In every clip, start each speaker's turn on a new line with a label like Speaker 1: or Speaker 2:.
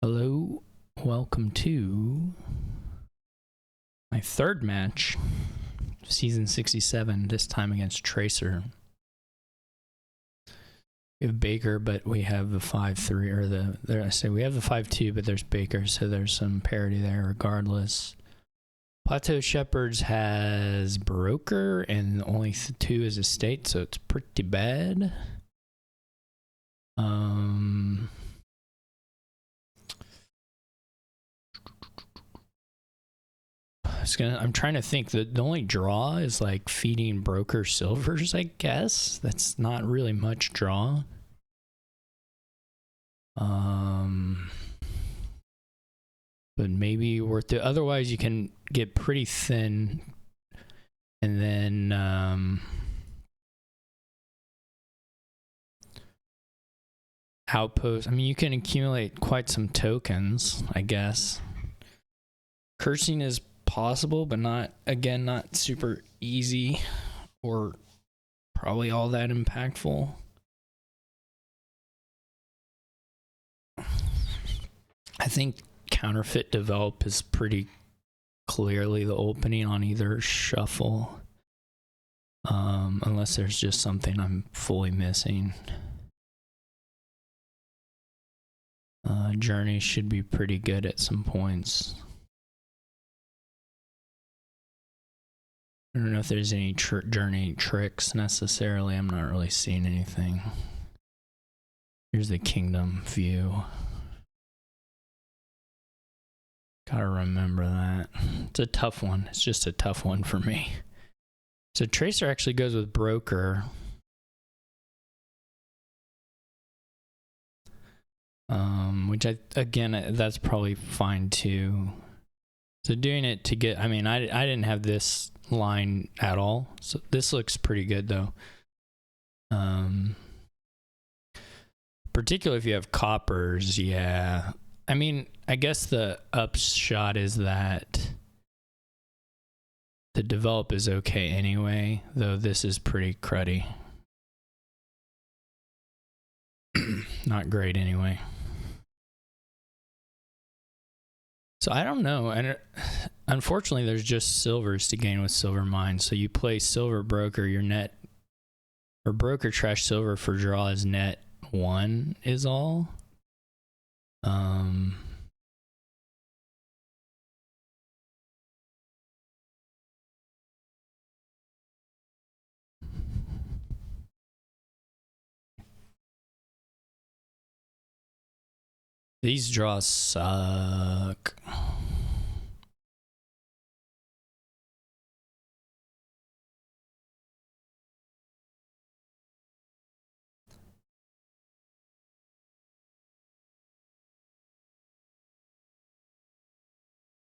Speaker 1: Hello, welcome to my third match, season 67, this time against Tracer. We have Baker, but we have the 5-3, or I say we have the 5-2, but there's Baker, so there's some parity there regardless. Plateau Shepherds has Broker, and only 2 is Estate, so it's pretty bad. I'm trying to think. The only draw is like feeding Broker Silvers, I guess. That's not really much draw. But maybe worth it. Otherwise, you can get pretty thin, and then outpost. I mean, you can accumulate quite some tokens, I guess. Cursing is possible, but not super easy or probably all that impactful. I think Counterfeit Develop is pretty clearly the opening on either shuffle, unless there's just something I'm fully missing. Journey should be pretty good at some points. I don't know if there's any journey tricks necessarily. I'm not really seeing anything. Here's the kingdom view. Gotta remember that. It's a tough one. It's just a tough one for me. So Tracer actually goes with Broker. Which again, that's probably fine too. So doing it to get, I mean, I didn't have this line at all. So this looks pretty good though. Particularly if you have coppers, yeah. I mean, I guess the upshot is that the develop is okay anyway, though this is pretty cruddy. Not great anyway. So I don't know, and unfortunately there's just silvers to gain with Silver Mine. So you play Silver Broker, your net, or Broker Trash Silver for draw is net 1 is all. These draws suck.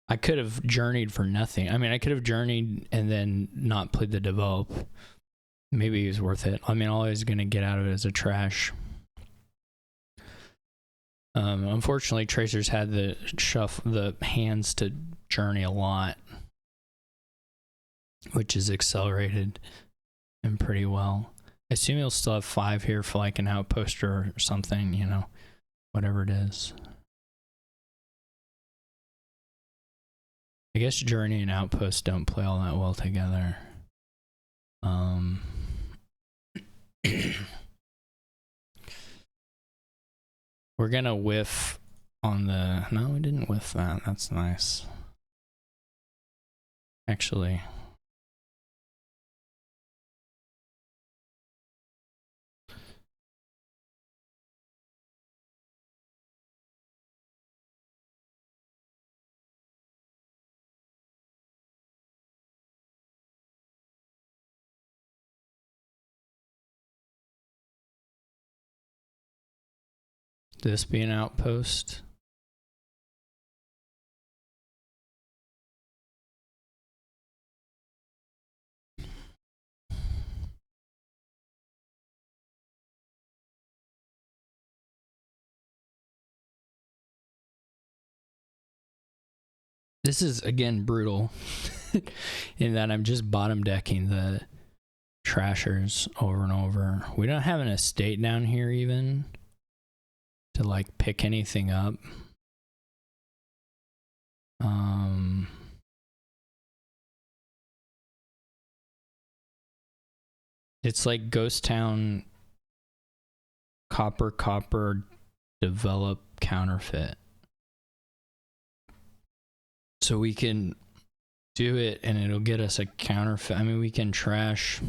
Speaker 1: I could have journeyed for nothing. I mean, I could have journeyed and then not played the develop. Maybe it was worth it. I mean, all I was going to get out of it is a trash. Unfortunately, Tracer's had the hands to journey a lot, which is accelerated and pretty well. I assume he'll still have 5 here for like an outpost or something, you know, whatever it is. I guess journey and outpost don't play all that well together. We're gonna whiff on the... No, we didn't whiff that. That's nice. Actually. This be an outpost. This is again brutal in that I'm just bottom decking the trashers over and over. We don't have an estate down here even to like pick anything up. It's like Ghost Town, copper, develop, counterfeit. So we can do it and it'll get us a counterfeit. I mean, we can trash.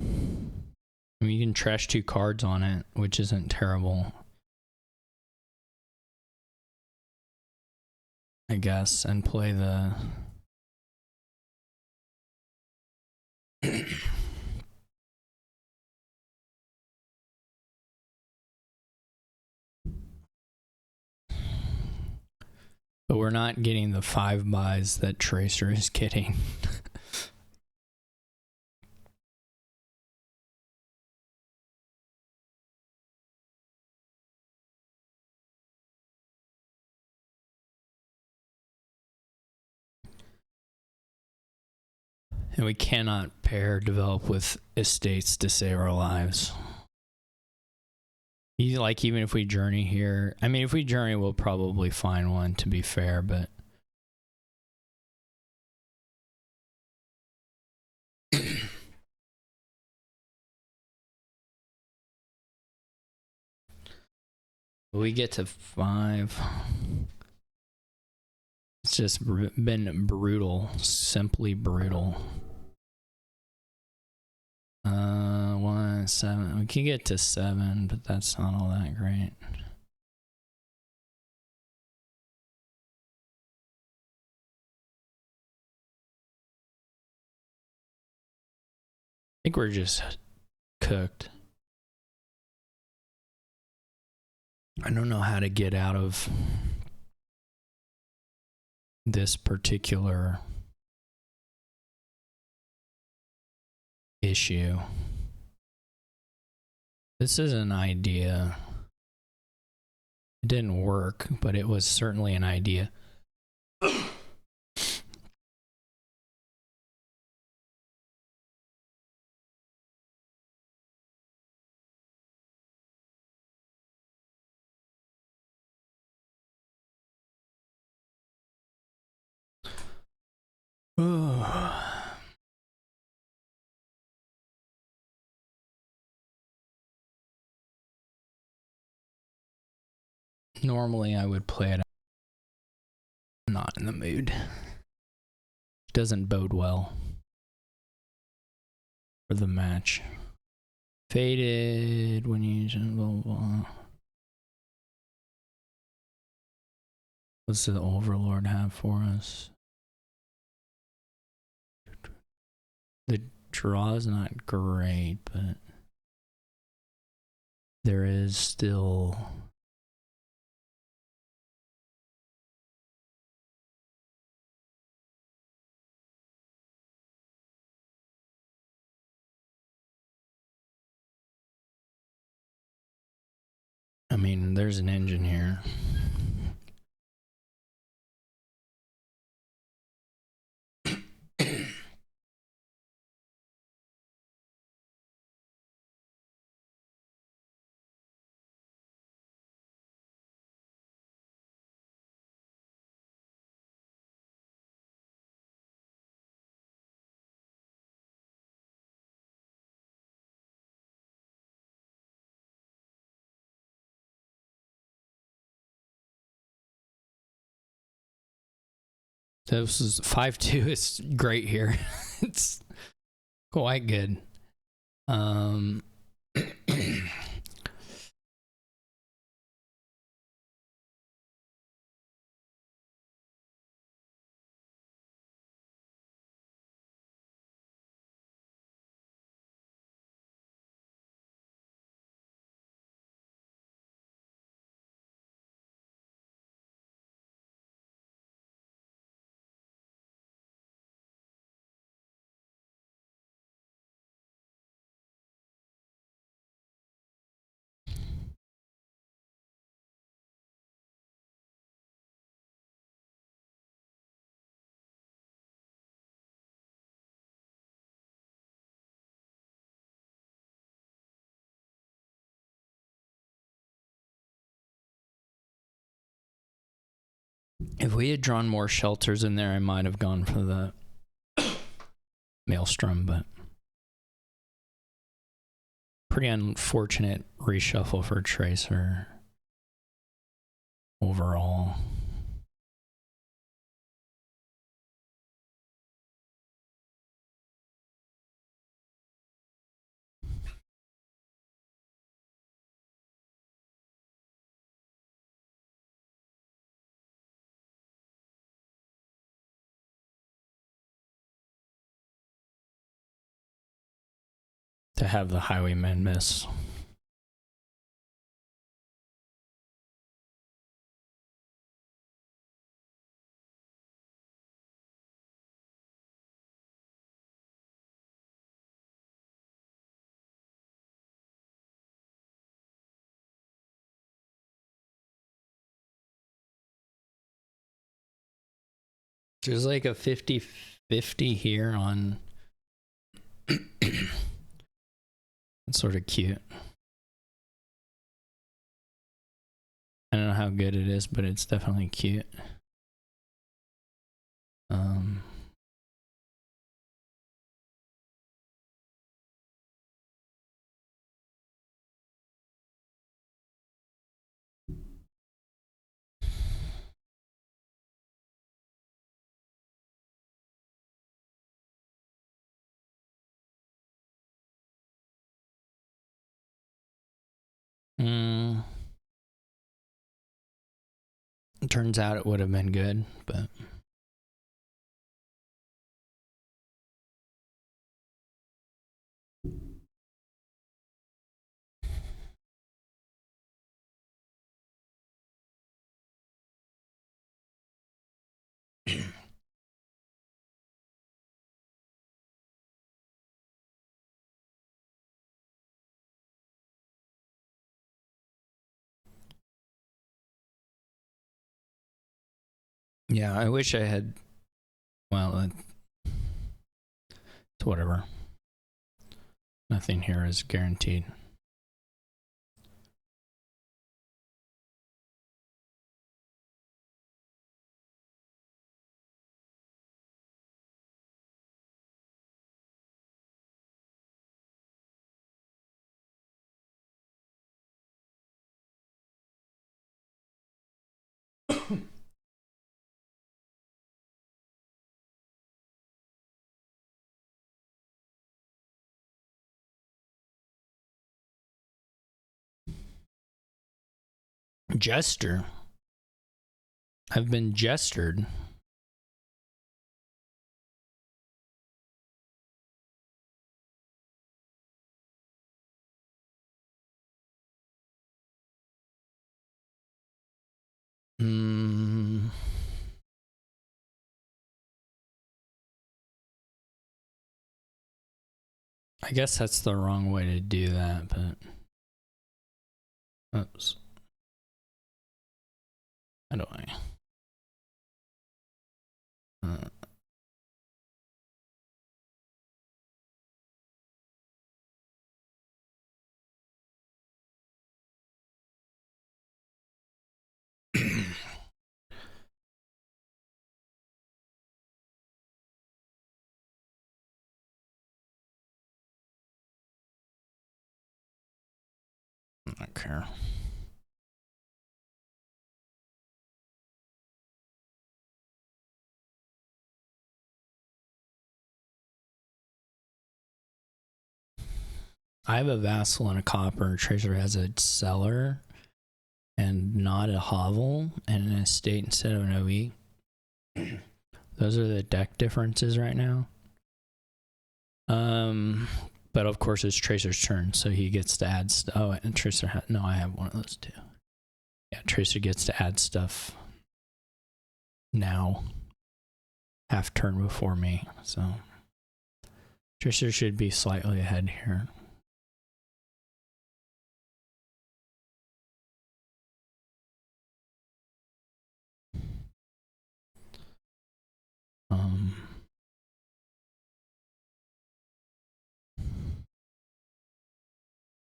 Speaker 1: I mean, you can trash 2 cards on it, which isn't terrible, I guess, and play the... But we're not getting the 5 buys that Tracer is getting. And we cannot pair develop with estates to save our lives. Like, even if we journey here, I mean, if we journey, we'll probably find one, to be fair, but we get to 5. It's just been brutal, simply brutal. 1, 7. We can get to 7, but that's not all that great. I think we're just cooked. I don't know how to get out of this particular issue. This is an idea. It didn't work, but it was certainly an idea. Normally I would play it. I'm not in the mood. It doesn't bode well for the match. Faded when you blah, blah, blah. What's the Overlord have for us? The draw is not great, but there is still... I mean, there's an engine here. This is 5-2. It's great here. It's quite good. If we had drawn more shelters in there, I might have gone for the Maelstrom, but pretty unfortunate reshuffle for Tracer overall. To have the Highwayman miss. There's like a 50-50 here on. It's sort of cute. I don't know how good it is, but it's definitely cute. It turns out it would have been good, but yeah, I wish I had. Well, it's whatever. Nothing here is guaranteed. Jester. I've been gestured. I guess that's the wrong way to do that, but oops. How do I? I don't care. I have a Vassal and a Copper. Tracer has a Cellar and not a Hovel and an Estate instead of an OE. Those are the deck differences right now. But of course it's Tracer's turn, so he gets to add stuff. Oh, and Tracer no, I have one of those too. Yeah, Tracer gets to add stuff now. Half turn before me, so Tracer should be slightly ahead here.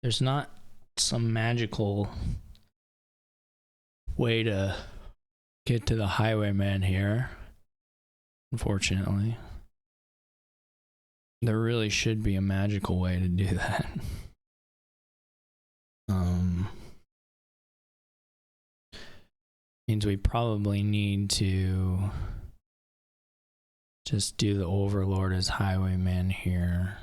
Speaker 1: There's not some magical way to get to the Highwayman here, unfortunately. There really should be a magical way to do that. Means we probably need to just do the Overlord as Highwayman here.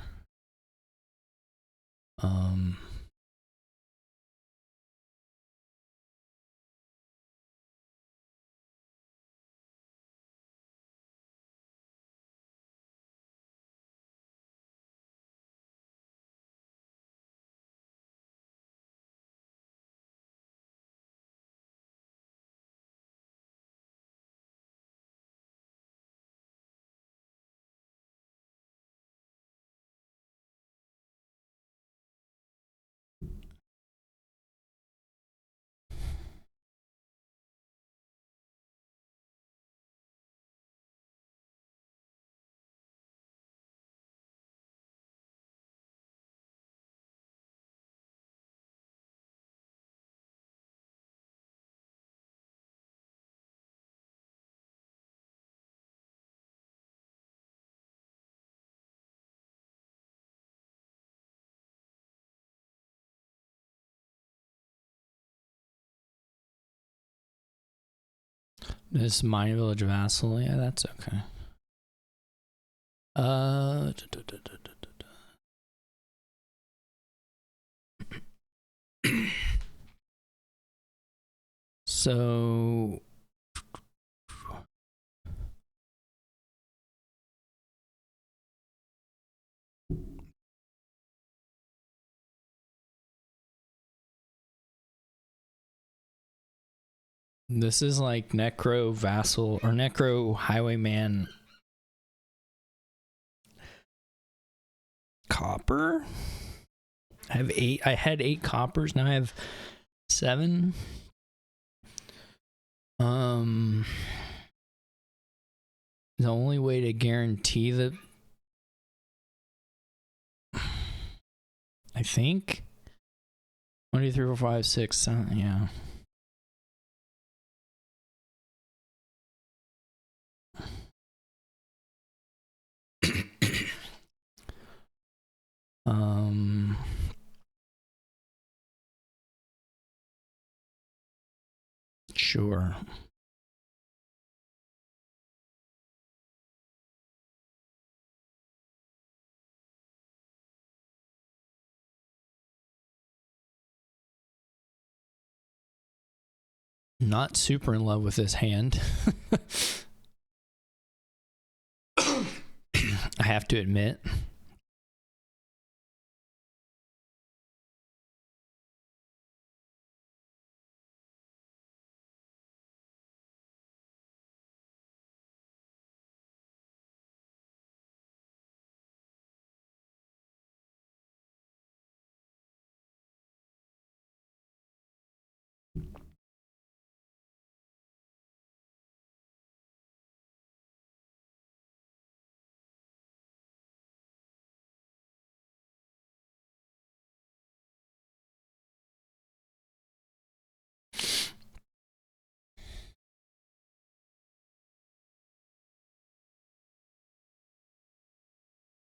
Speaker 1: This Mine Village Vassal, yeah, that's okay. So this is like Necro Vassal or Necro Highwayman copper. I have 8. I had 8 coppers. Now I have 7. The only way to guarantee that, I think, 1, 2, 3, 4, 5, 6, 7, yeah. Sure. Not super in love with this hand. I have to admit.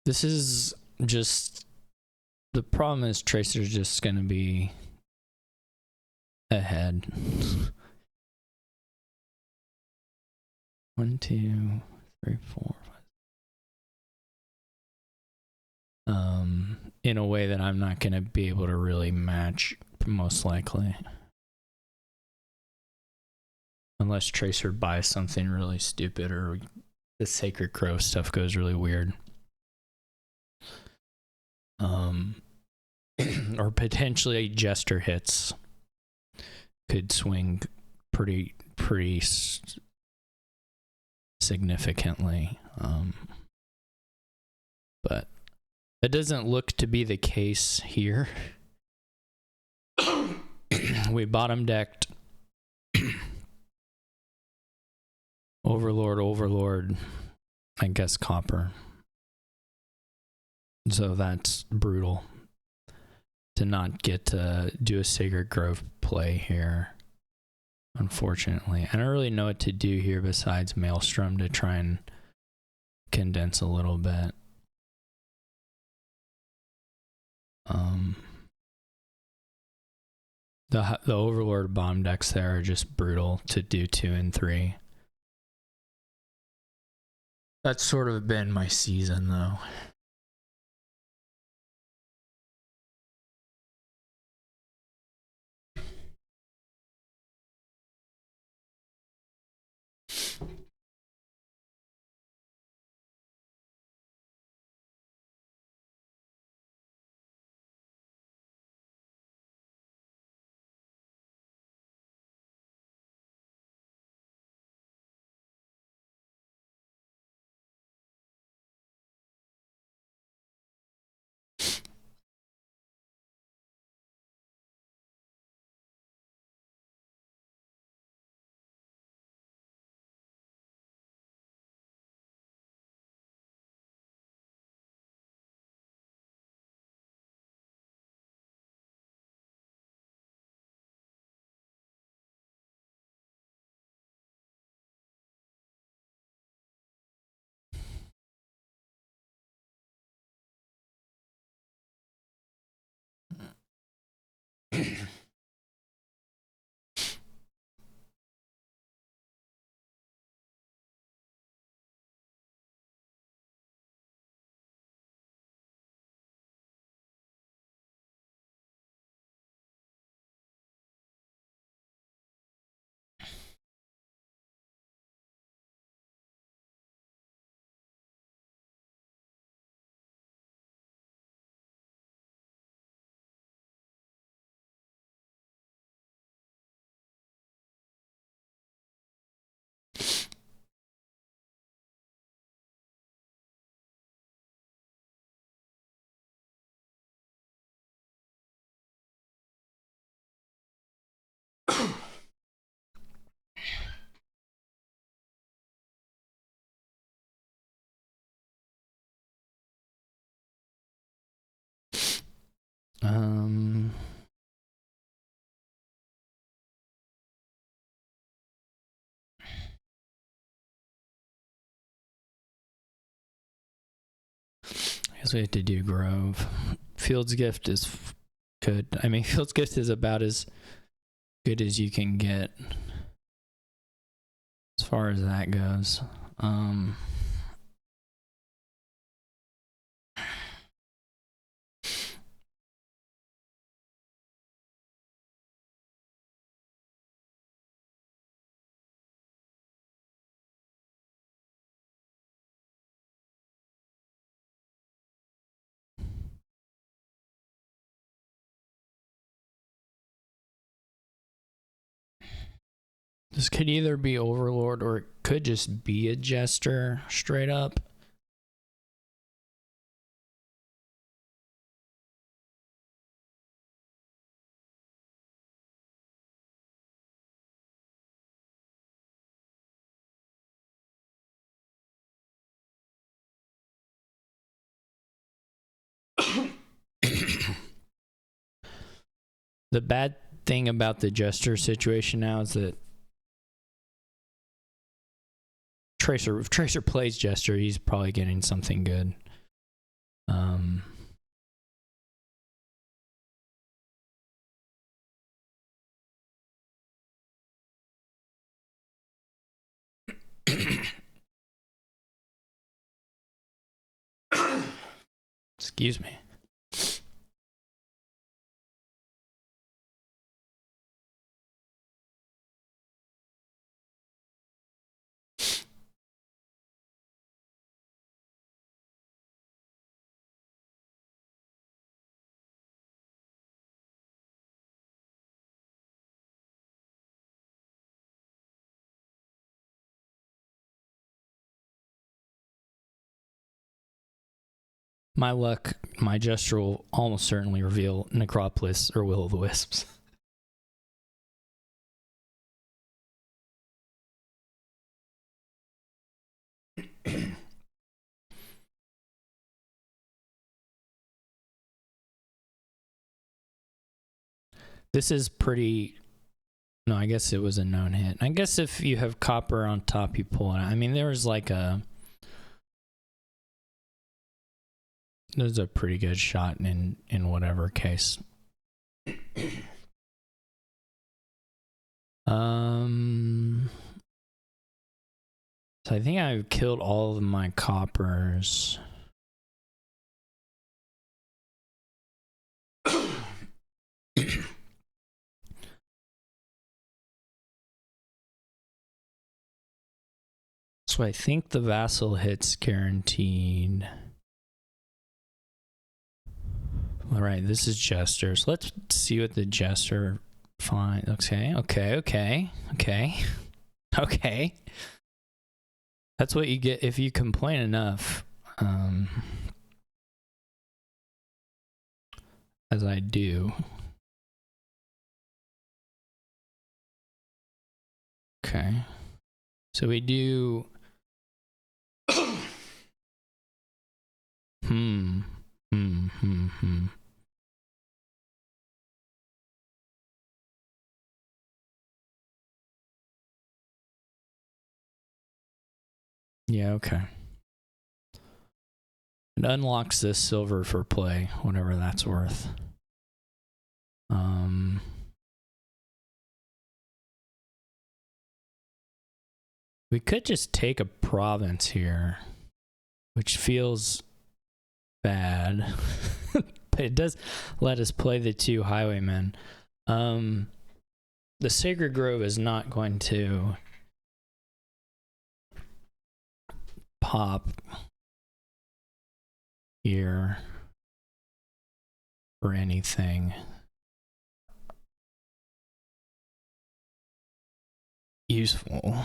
Speaker 1: This is just, the problem is Tracer's just going to be ahead. 1, 2, 3, 4, 5. In a way that I'm not going to be able to really match, most likely. Unless Tracer buys something really stupid or the Sacred Crow stuff goes really weird. Or potentially Jester hits could swing pretty significantly. But that doesn't look to be the case here. We bottom decked Overlord, I guess copper. So that's brutal to not get to do a Sacred Grove play here. unfortunately. I don't really know what to do here besides Maelstrom to try and condense a little bit. The Overlord bomb decks there are just brutal to do 2 and 3. That's sort of been my season, though. I guess we have to do Grove. Field's Gift is good. I mean, Field's Gift is about as good as you can get as far as that goes. This could either be Overlord or it could just be a Jester straight up. The bad thing about the Jester situation now is that if Tracer plays Jester, he's probably getting something good. Excuse me. My luck, my Jester will almost certainly reveal Necropolis or Will of the Wisps. This is pretty No, I guess it was a known hit. I guess if you have copper on top, you pull it out. I mean, there's a pretty good shot in whatever case. So I think I've killed all of my coppers. So I think the vassal hit's guaranteed. All right, this is Jester. So let's see what the Jester finds. Okay. That's what you get if you complain enough. As I do. Okay. So we do. Yeah, okay. It unlocks this silver for play, whatever that's worth. We could just take a province here, which feels bad, but it does let us play the two highwaymen. The Sacred Grove is not going to pop here or anything useful.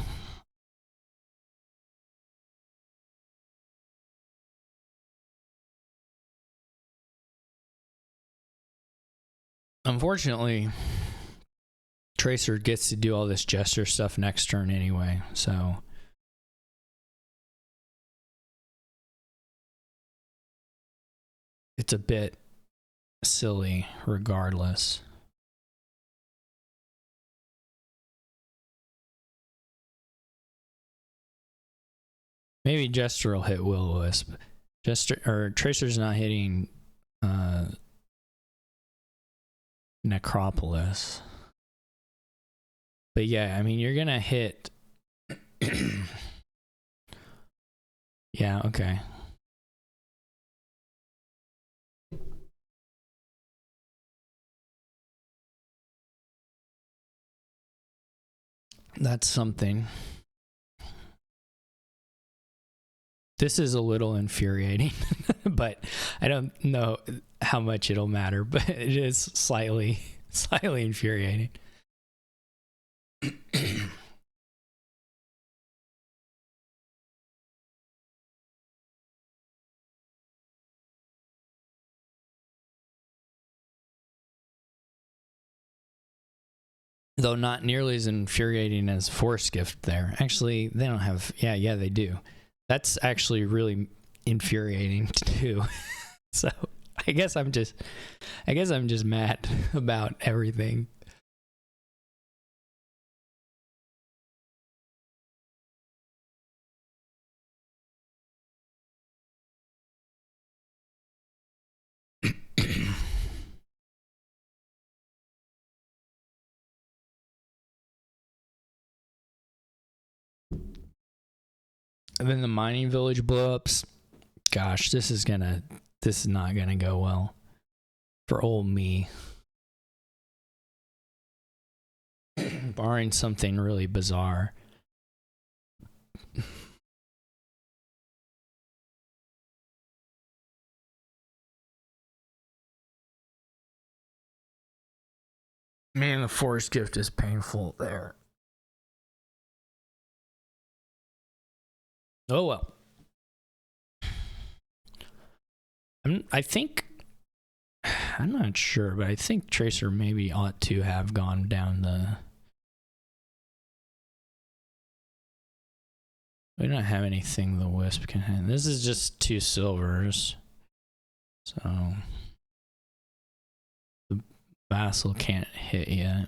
Speaker 1: Unfortunately, Tracer gets to do all this Jester stuff next turn anyway, so it's a bit silly regardless. Maybe Jester will hit Will-O-Wisp. Jester or Tracer's not hitting Necropolis. But yeah, I mean, you're gonna hit. Yeah, okay. That's something. This is a little infuriating, but I don't know how much it'll matter, but it is slightly infuriating. Though not nearly as infuriating as Force Gift there. Actually, they don't have... Yeah, they do. That's actually really infuriating too. So I guess I'm just mad about everything. And then the mining village blow-ups. Gosh, this is not gonna go well for old me. Barring something really bizarre. Man, the Force Gift is painful there. Oh well. I think, I'm not sure, but I think Tracer maybe ought to have gone down the... We don't have anything the Wisp can hit. This is just 2 silvers. So the Vassal can't hit yet.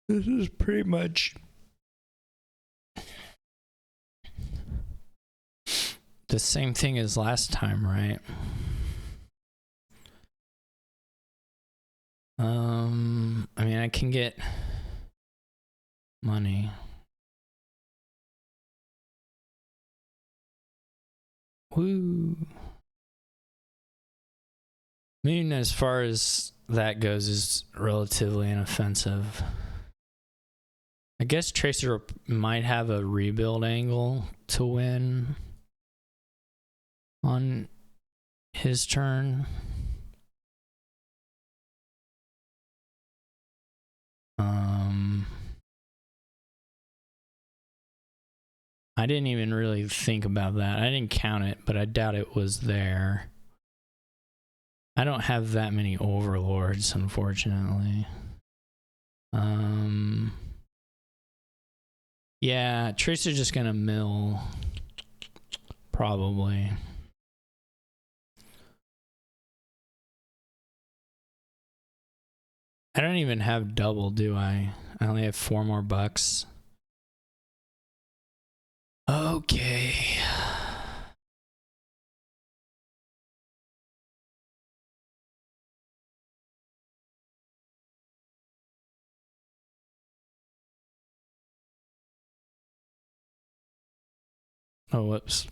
Speaker 1: This is pretty much the same thing as last time, right? I mean, I can get money. Woo. I mean, as far as that goes, is relatively inoffensive. I guess Tracer might have a rebuild angle to win on his turn. I didn't even really think about that. I didn't count it, but I doubt it was there. I don't have that many overlords, unfortunately. Yeah, Tracer's just gonna mill. Probably. I don't even have double, do I? I only have 4 more bucks. Okay. Oh, whoops.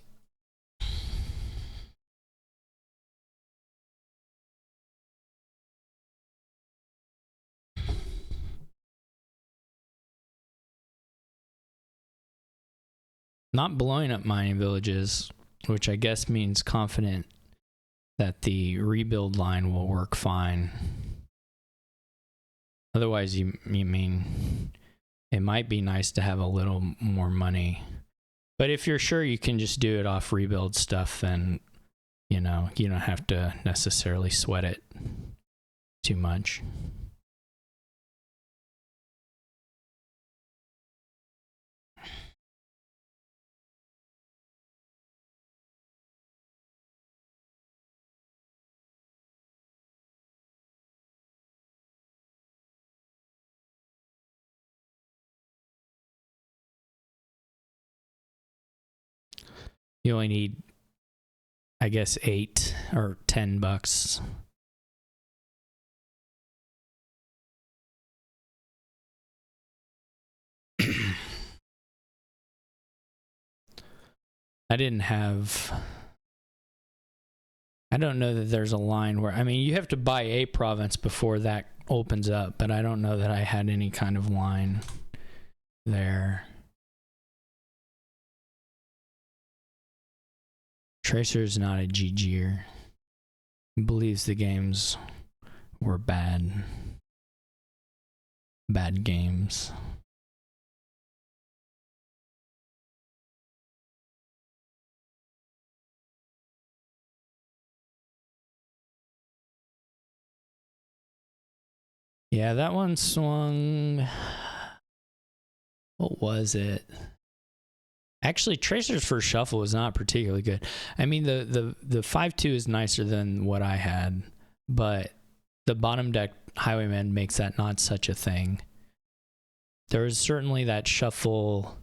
Speaker 1: Not blowing up mining villages, which I guess means confident that the rebuild line will work fine. Otherwise, you mean it might be nice to have a little more money. But if you're sure you can just do it off rebuild stuff, then, you know, you don't have to necessarily sweat it too much. You only need, I guess, 8 or 10 bucks. I didn't have... I don't know that there's a line where... I mean, you have to buy a province before that opens up, but I don't know that I had any kind of line there. Tracer's not a GG'er. He believes the games were bad. Bad games. Yeah, that one swung... What was it? Actually, Tracer's first shuffle was not particularly good. I mean, the 5-2 is nicer than what I had, but the bottom deck Highwayman makes that not such a thing. There was certainly that shuffle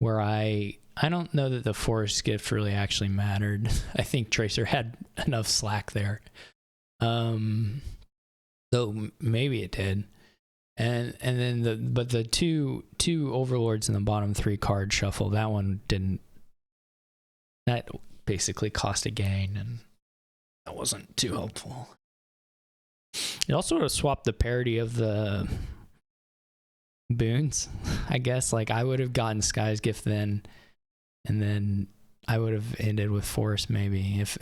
Speaker 1: where I don't know that the Forest Gift really actually mattered. I think Tracer had enough slack there. Though maybe it did. And then the two overlords in the bottom 3 card shuffle, that one didn't. That basically cost a gain, and that wasn't too helpful. It also would have swapped the parity of the boons, I guess. Like, I would have gotten Sky's Gift then, and then I would have ended with Forest maybe if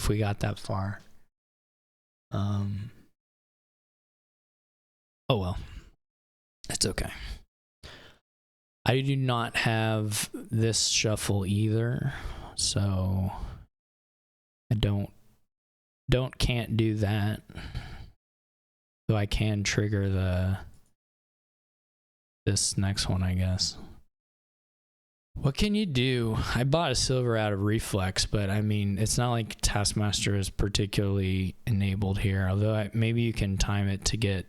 Speaker 1: we got that far. Oh well, that's okay. I do not have this shuffle either, so I can't do that. So I can trigger this next one, I guess. What can you do? I bought a silver out of reflex, but I mean, it's not like Taskmaster is particularly enabled here, although maybe you can time it to get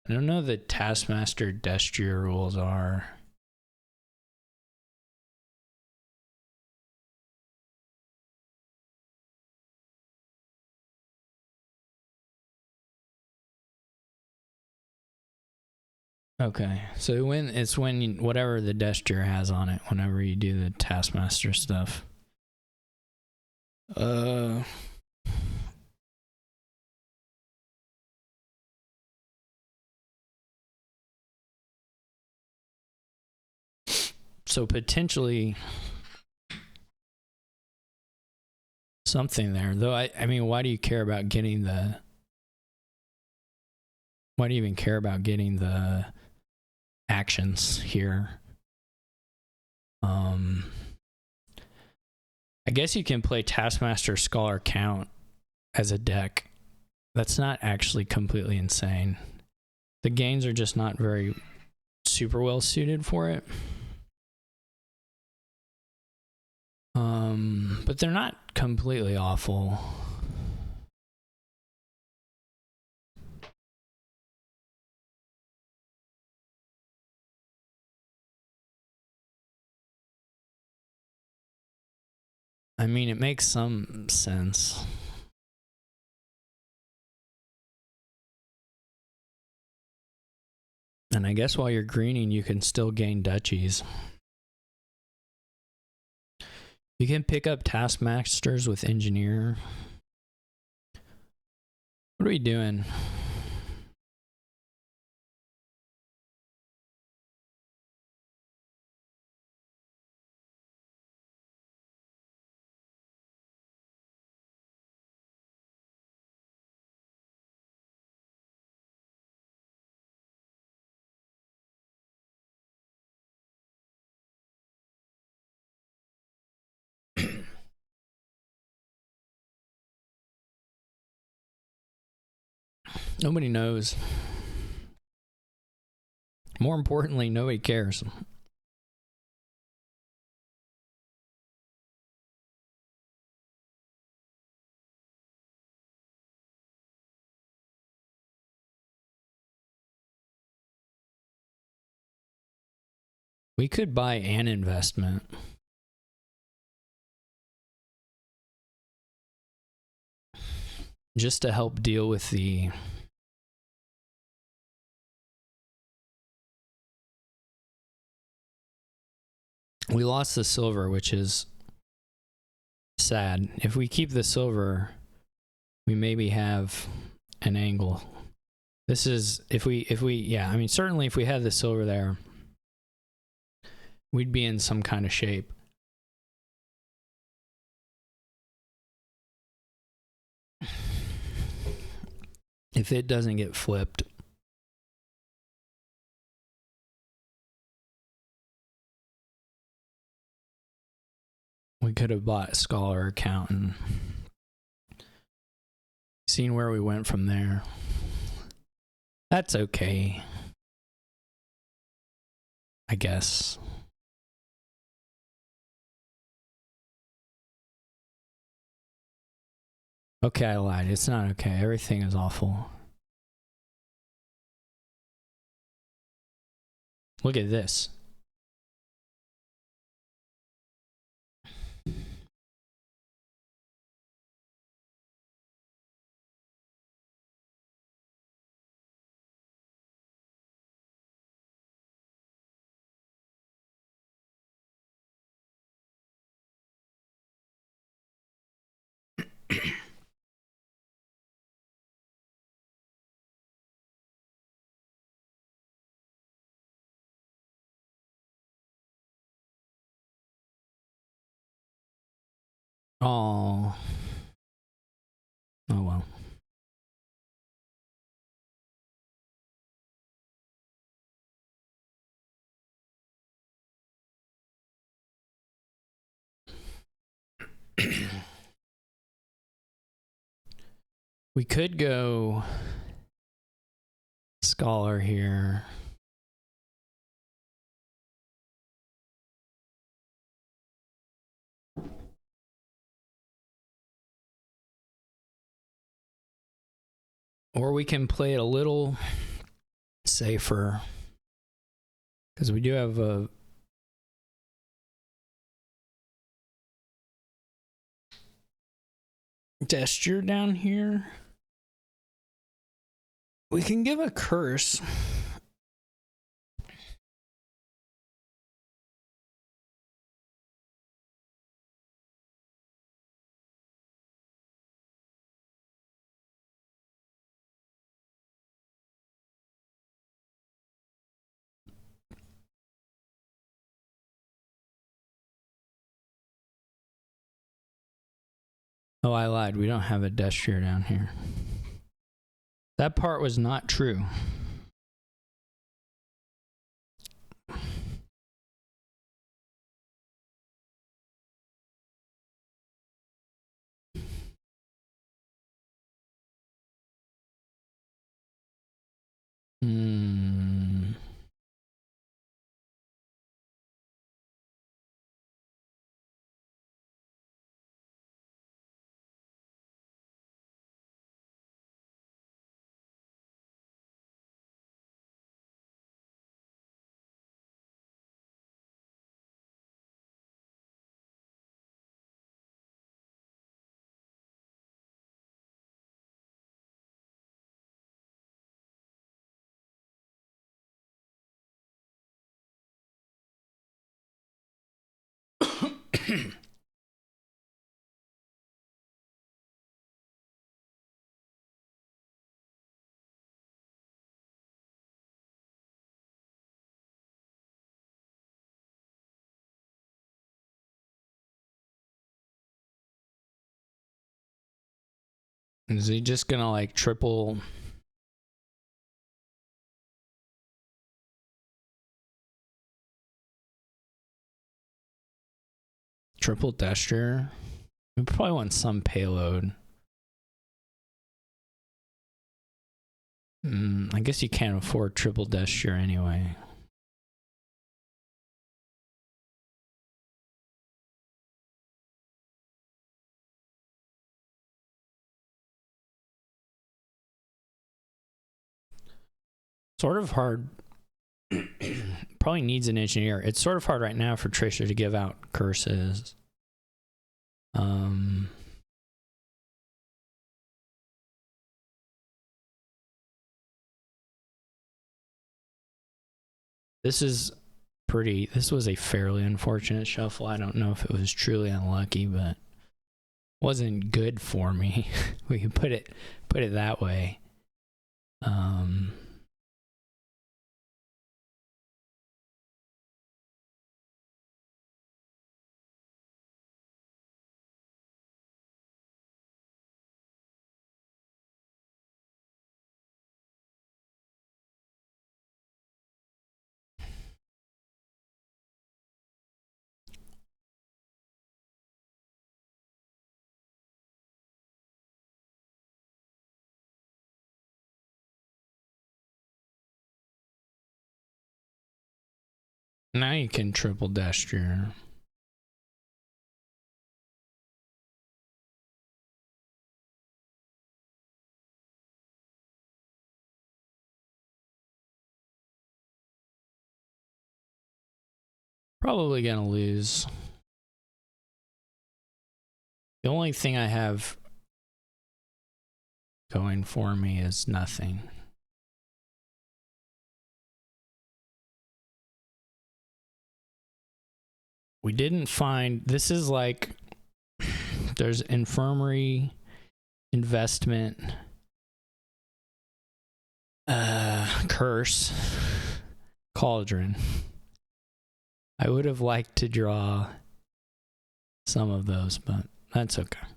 Speaker 1: I don't know the Taskmaster Destria rules are. Okay, so when whatever the Destria has on it, whenever you do the Taskmaster stuff. So potentially something there, though. I mean, why do you care about getting the? Why do you even care about getting the actions here? I guess you can play Taskmaster Scholar Count as a deck. That's not actually completely insane. The gains are just not very super well suited for it. But they're not completely awful. I mean, it makes some sense. And I guess while you're greening, you can still gain duchies. You can pick up Taskmasters with Engineer. What are we doing? Nobody knows. More importantly, nobody cares. We could buy an investment. Just to help deal with the... We lost the silver, which is sad. If we keep the silver, we maybe have an angle. This is, if we, yeah, I mean, certainly if we had the silver there, we'd be in some kind of shape. If it doesn't get flipped. We could have bought a Scholar account and seen where we went from there. That's okay, I guess. Okay, I lied. It's not okay. Everything is awful. Look at this. Oh. Oh well. We could go Scholar here. Or we can play it a little safer. Because we do have a gesture down here. We can give a curse. Oh, I lied. We don't have a gesture down here. That part was not true. Is he just gonna like triple gesture? We probably want some payload. I guess you can't afford triple gesture anyway. Sort of hard. Probably needs an engineer. It's sort of hard right now for Tracer to give out curses. This was a fairly unfortunate shuffle. I don't know if it was truly unlucky, but wasn't good for me. We can put it that way. Now you can triple gesture. Probably gonna lose. The only thing I have going for me is nothing. We didn't find, this is like, there's infirmary, investment, curse, cauldron. I would have liked to draw some of those, but that's okay.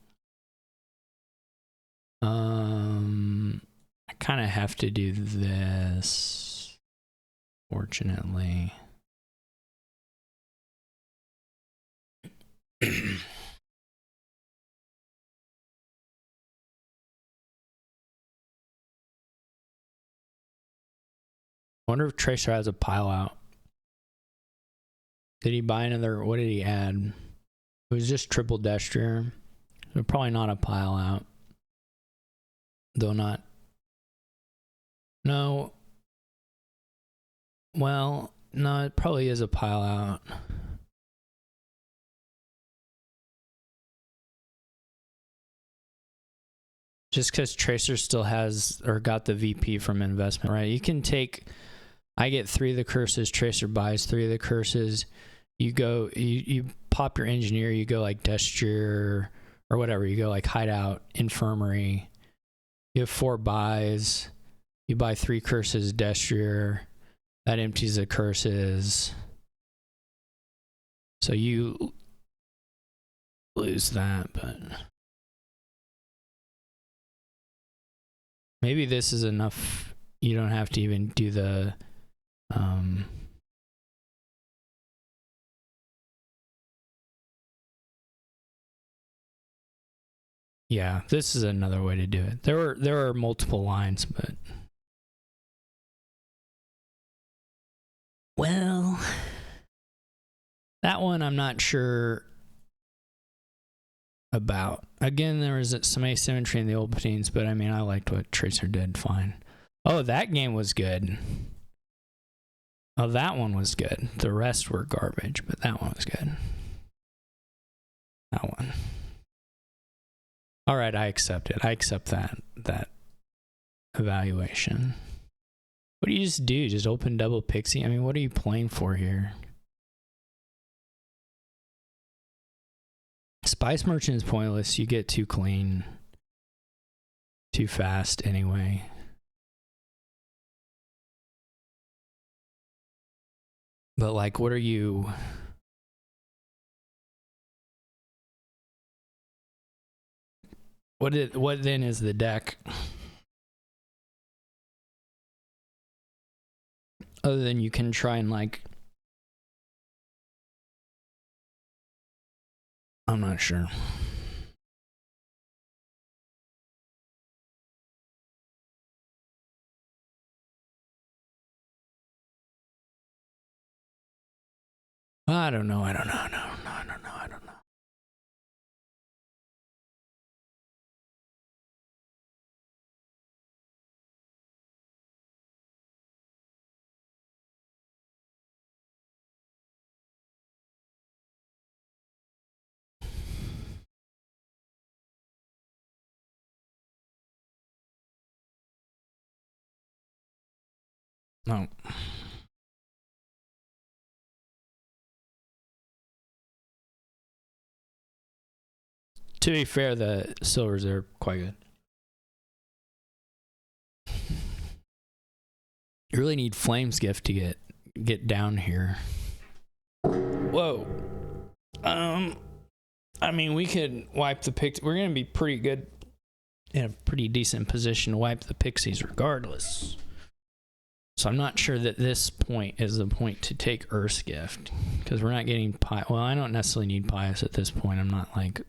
Speaker 1: I kind of have to do this, fortunately. Wonder if Tracer has a pile out. Did he buy another? What did he add? It was just triple gesture. So probably not a pile out. Though not. No. Well, no, it probably is a pile out. Just because Tracer still has or got the VP from investment, right? You can take, I get 3 of the curses, Tracer buys 3 of the curses. You go, you pop your engineer, you go like Desture or whatever, you go like hideout, infirmary. You have 4 buys, you buy 3 curses, Desture, that empties the curses. So you lose that, but maybe this is enough. You don't have to even do the yeah, this is another way to do it. There are multiple lines, but well, that one I'm not sure about. Again, there was some asymmetry in the openings, but I mean, I liked what Tracer did fine. Oh, that game was good. Oh, that one was good. The rest were garbage, but that one was good. That one. All right, I accept it. I accept that evaluation. What do you just do? Just open double pixie? I mean, what are you playing for here? Spice Merchant is pointless. You get too clean too fast anyway. But like, what are you... What then is the deck? Other than you can try and like... I'm not sure. I don't know. No. To be fair, the silvers are quite good. You really need Flames Gift to get down here. Whoa. I mean, we could wipe the pixies. We're gonna be pretty good, in a pretty decent position to wipe the pixies regardless. So I'm not sure that this point is the point to take Earth's Gift, because we're not getting Well, I don't necessarily need Pious at this point. I'm not like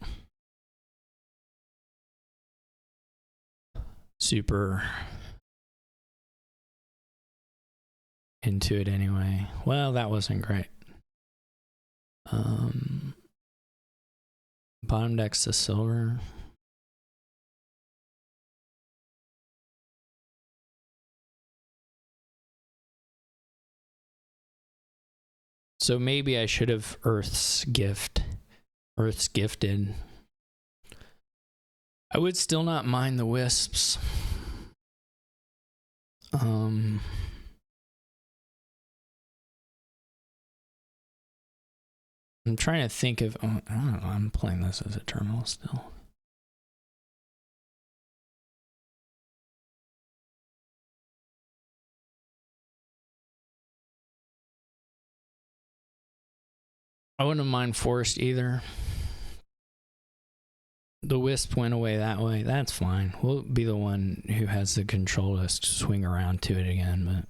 Speaker 1: super into it anyway. Well, that wasn't great. Bottom deck's the silver. So maybe I should have Earth's Gifted. I would still not mind the Wisps. I'm trying to think of... I don't know. I'm playing this as a terminal still. I wouldn't mind Forest either. The Wisp went away that way. That's fine. We'll be the one who has the control to swing around to it again,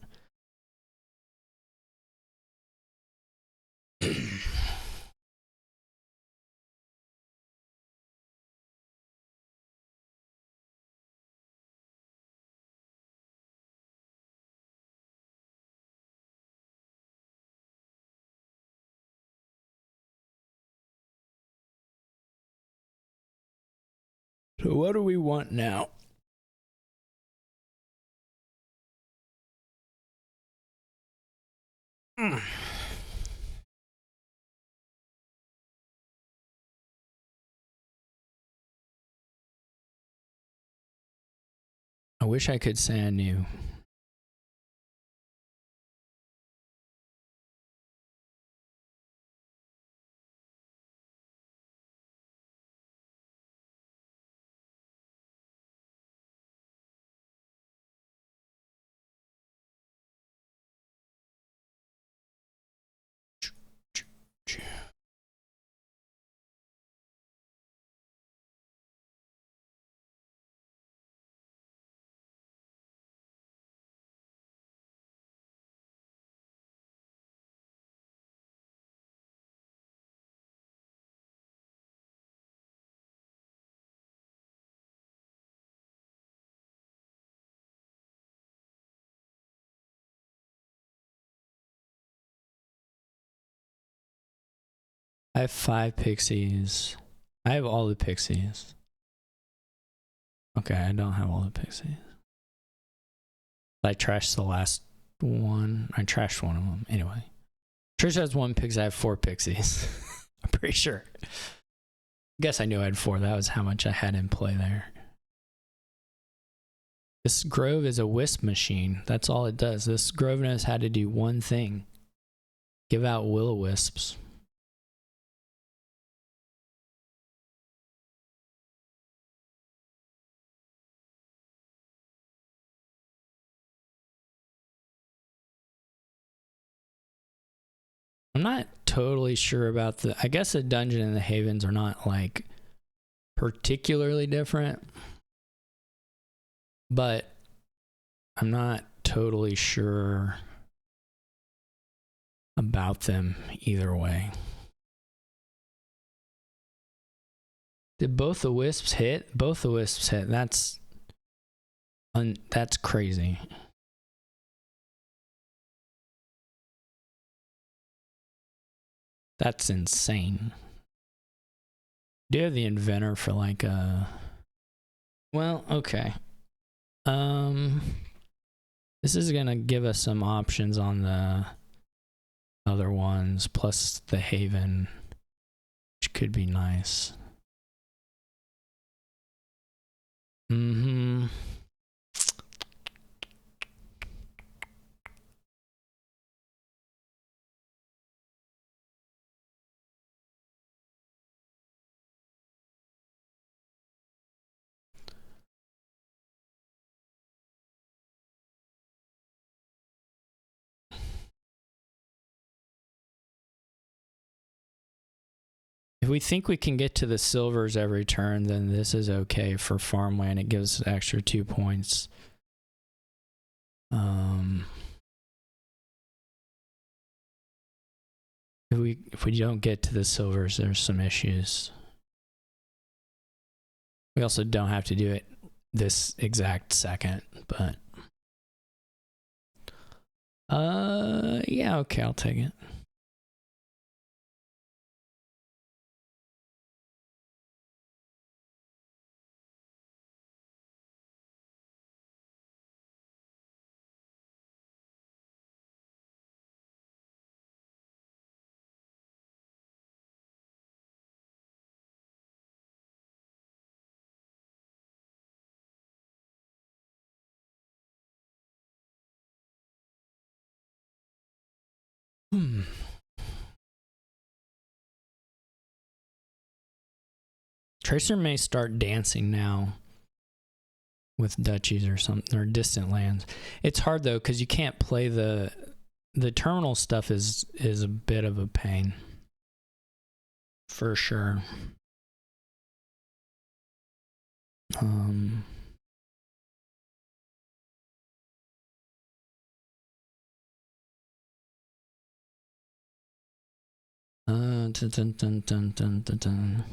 Speaker 1: but... So what do we want now? I wish I could say I knew. I have 5 pixies. I have all the pixies. Okay, I don't have all the pixies. I trashed the last one. I trashed one of them. Anyway. Trish has 1 pixie. I have 4 pixies. I'm pretty sure. I guess I knew I had 4. That was how much I had in play there. This Grove is a wisp machine. That's all it does. This Grove knows how to do one thing. Give out will-o-wisps. I'm not totally sure about the... I guess the dungeon and the havens are not, like, particularly different. But I'm not totally sure about them either way. Did both the wisps hit? Both the wisps hit. That's crazy. That's insane. Do you have the inventor for like a... Well, okay. This is gonna give us some options on the other ones, plus the haven, which could be nice. Mm-hmm. If we think we can get to the silvers every turn, then this is okay for farmland. It gives extra 2 points. If we don't get to the silvers, there's some issues. We also don't have to do it this exact second, but yeah, okay, I'll take it. Tracer may start dancing now with duchies or something, or distant lands. It's hard though, because you can't play the terminal stuff is a bit of a pain. For sure. Dun, dun, dun, dun, dun, dun, dun.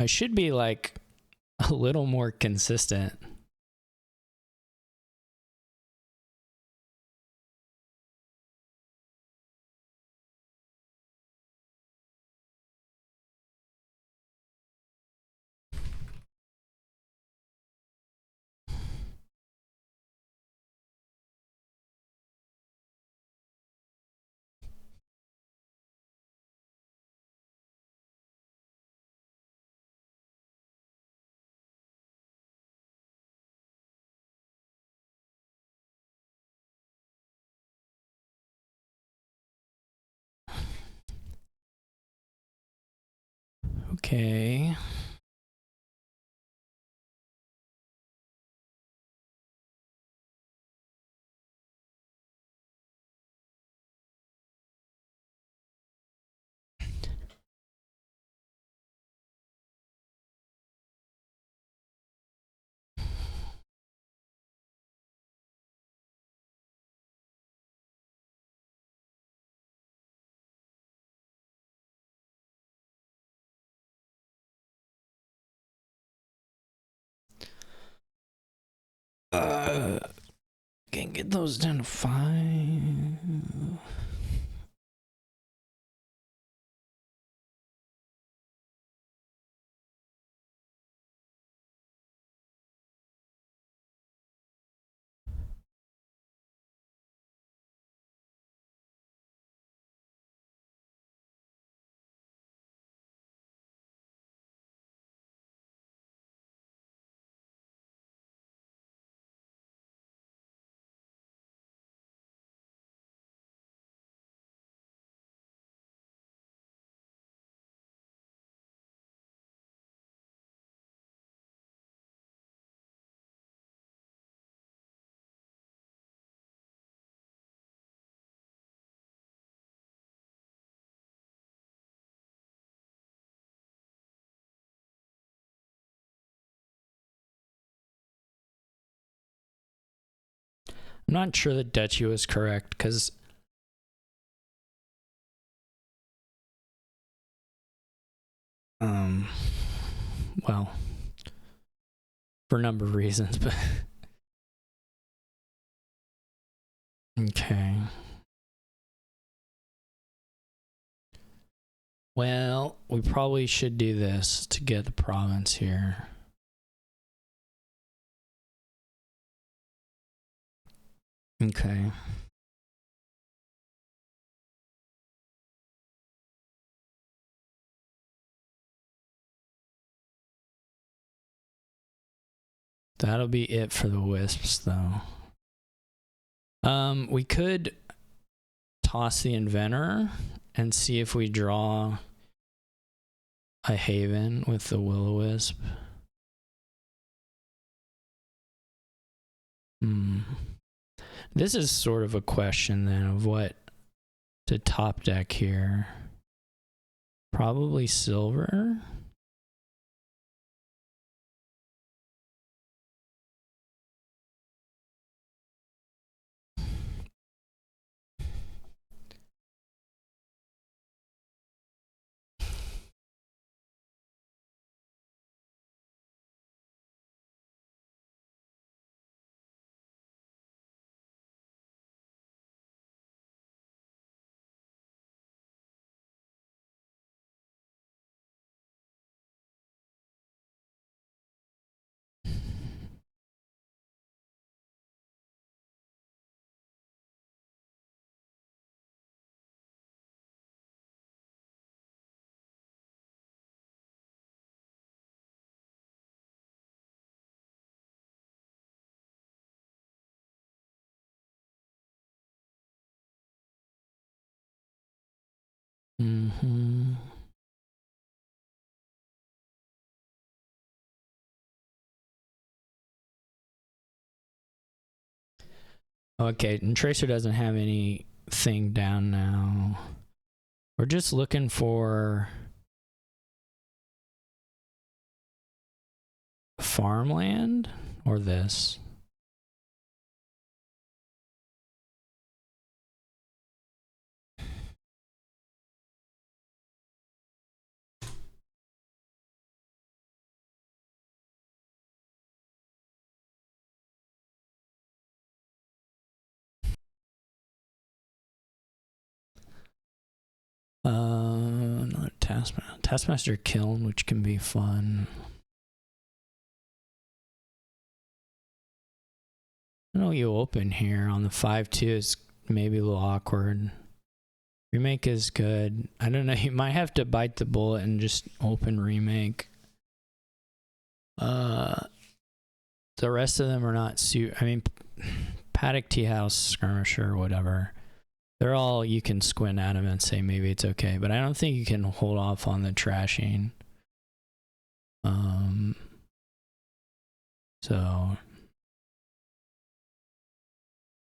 Speaker 1: I should be like a little more consistent. Okay. Can't get those down to 5. I'm not sure that Dutchy was correct because well, for a number of reasons, but okay. Well, we probably should do this to get the province here. Okay. That'll be it for the wisps, though. We could toss the inventor and see if we draw a haven with the will-o-wisp. This is sort of a question then of what to top deck here. Probably silver. Okay, and Tracer doesn't have anything down now. We're just looking for farmland or this. Taskmaster Kiln, which can be fun. I know you open here on the 5-2 is maybe a little awkward. Remake is good. I don't know. You might have to bite the bullet and just open remake. The rest of them are not I mean, Paddock Tea House, Skirmisher, whatever. They're all, you can squint at them and say maybe it's okay, but I don't think you can hold off on the trashing. So I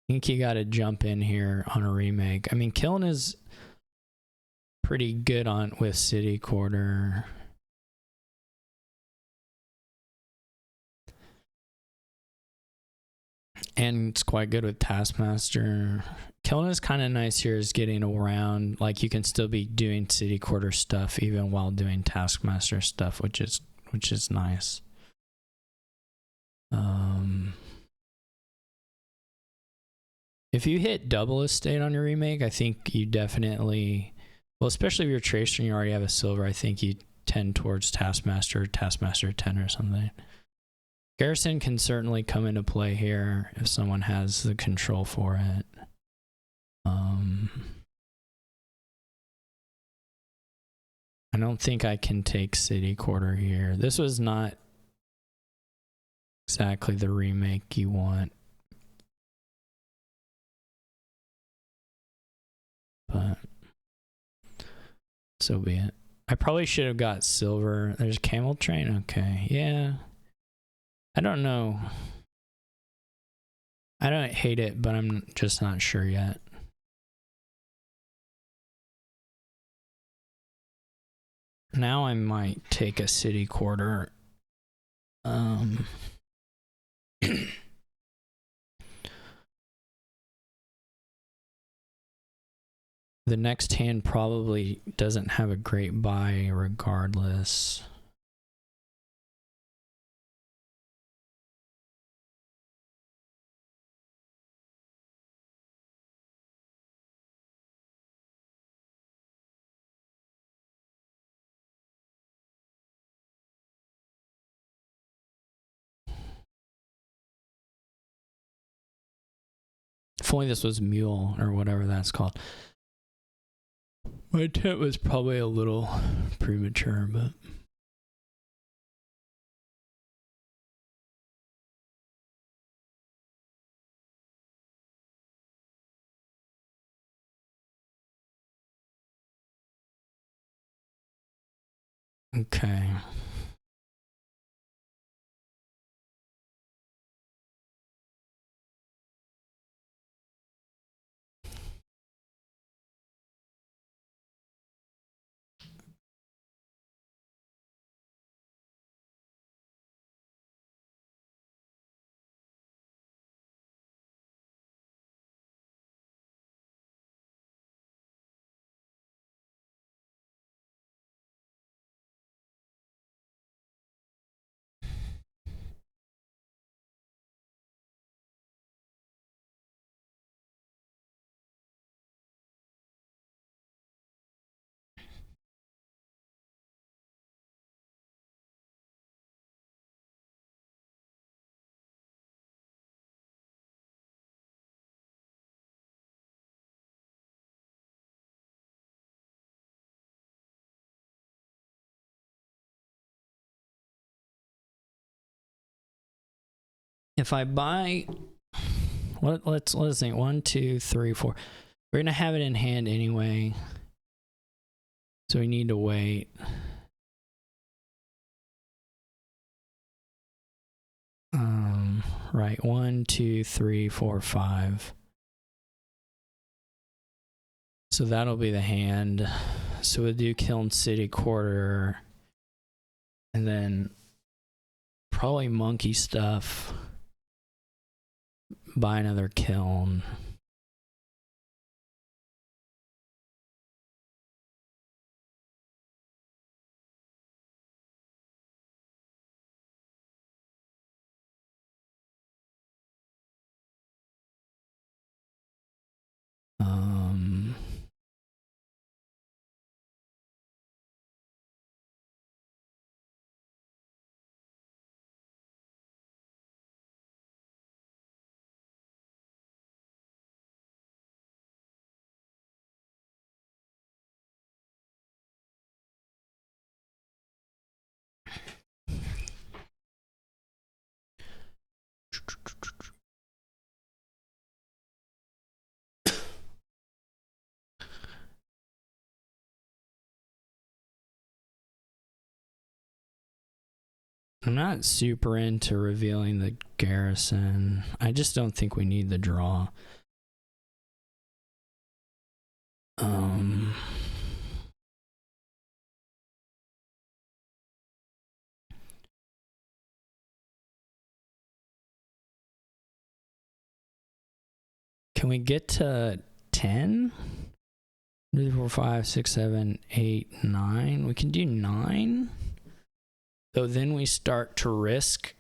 Speaker 1: think you got to jump in here on a remake. I mean, Kiln is pretty good with City Quarter. And it's quite good with Taskmaster. Kiln is kind of nice here, is getting around. Like, you can still be doing City Quarter stuff even while doing Taskmaster stuff, which is nice. If you hit double estate on your remake, I think you definitely, well, especially if you're Tracer and you already have a silver, I think you tend towards Taskmaster 10 or something. Garrison can certainly come into play here if someone has the control for it. I don't think I can take City Quarter here. This was not exactly the remake you want. But so be it. I probably should have got silver. There's Camel Train? Okay, yeah. I don't know. I don't hate it, but I'm just not sure yet. Now I might take a City Quarter. The next hand probably doesn't have a great buy regardless. If only this was Mule or whatever that's called. My intent was probably a little premature, but okay. If I buy, let's think. 1, 2, 3, 4. We're gonna have it in hand anyway, so we need to wait. Right. 1, 2, 3, 4, 5. So that'll be the hand. So we'll do Kiln City Quarter, and then probably Monkey Stuff. Buy another Kiln. I'm not super into revealing the garrison. I just don't think we need the draw. Can we get to 10? 2, 3, 4, 5, 6, 7, 8, 9. We can do 9. So then we start to risk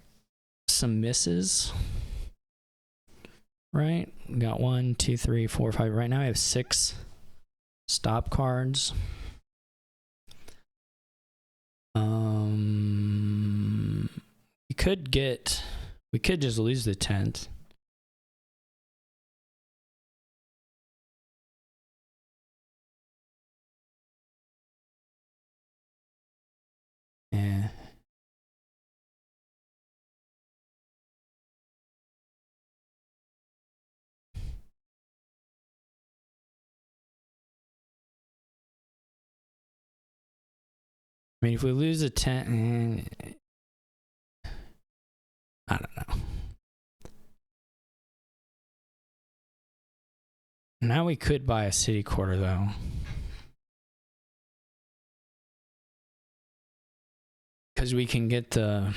Speaker 1: some misses. Right? We got 1, 2, 3, 4, 5. Right now I have 6 stop cards. We could just lose the 10th. Yeah. I mean, if we lose a 10, I don't know. Now we could buy a city quarter, though. Because we can get the...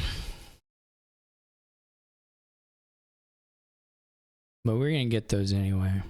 Speaker 1: But we're going to get those anyway.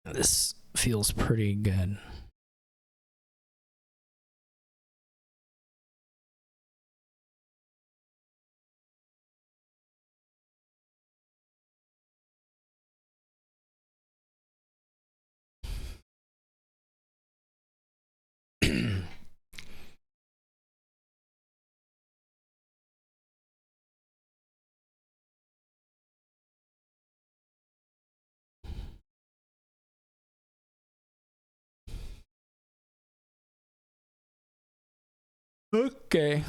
Speaker 1: This feels pretty good. Okay.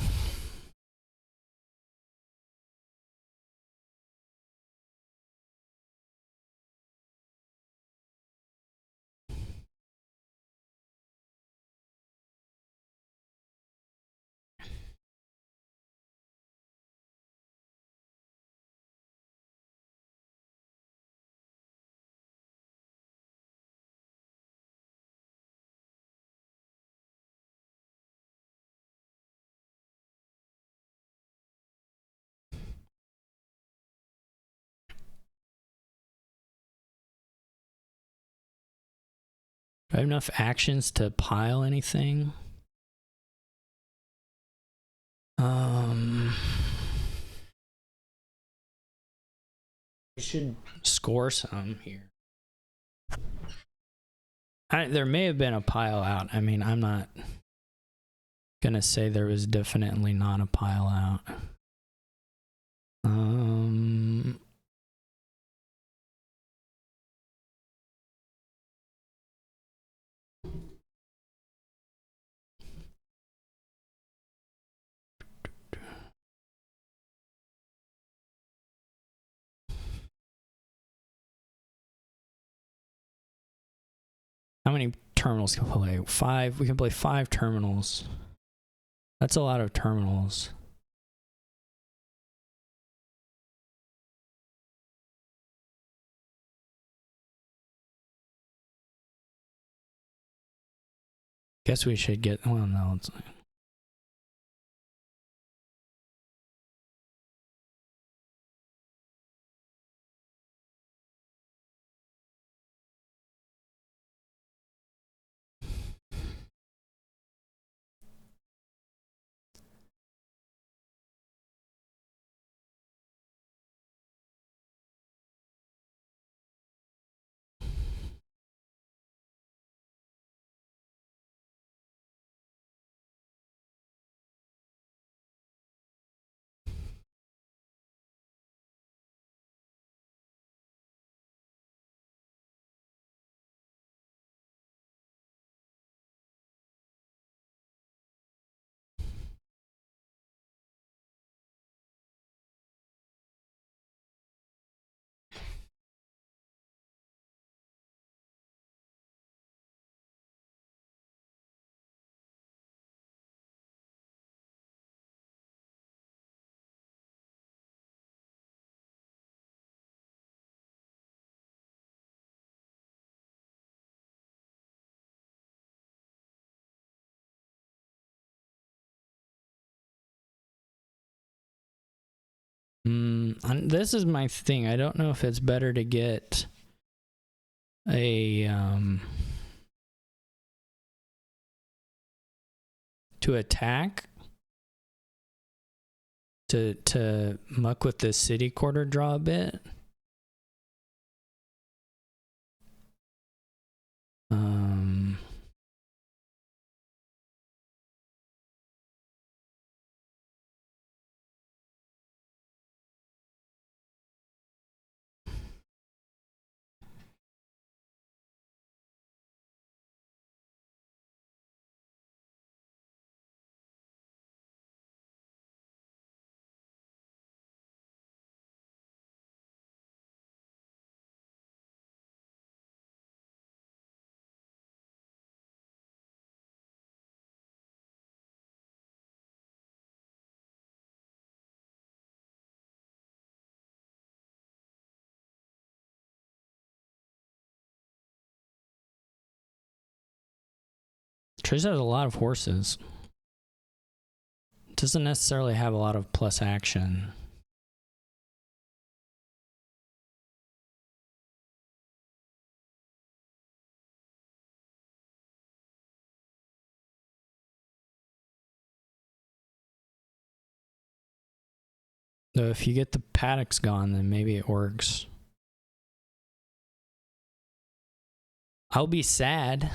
Speaker 1: I have enough actions to pile anything. We should score some here. There may have been a pile out. I mean, I'm not gonna say there was definitely not a pile out. How many terminals can we play? 5. We can play 5 terminals. That's a lot of terminals. Guess we should get. Well, no. It's, this is my thing. I don't know if it's better to get a to attack to muck with the city quarter draw a bit. Trace has a lot of horses. Doesn't necessarily have a lot of plus action. So if you get the paddocks gone, then maybe it works. I'll be sad.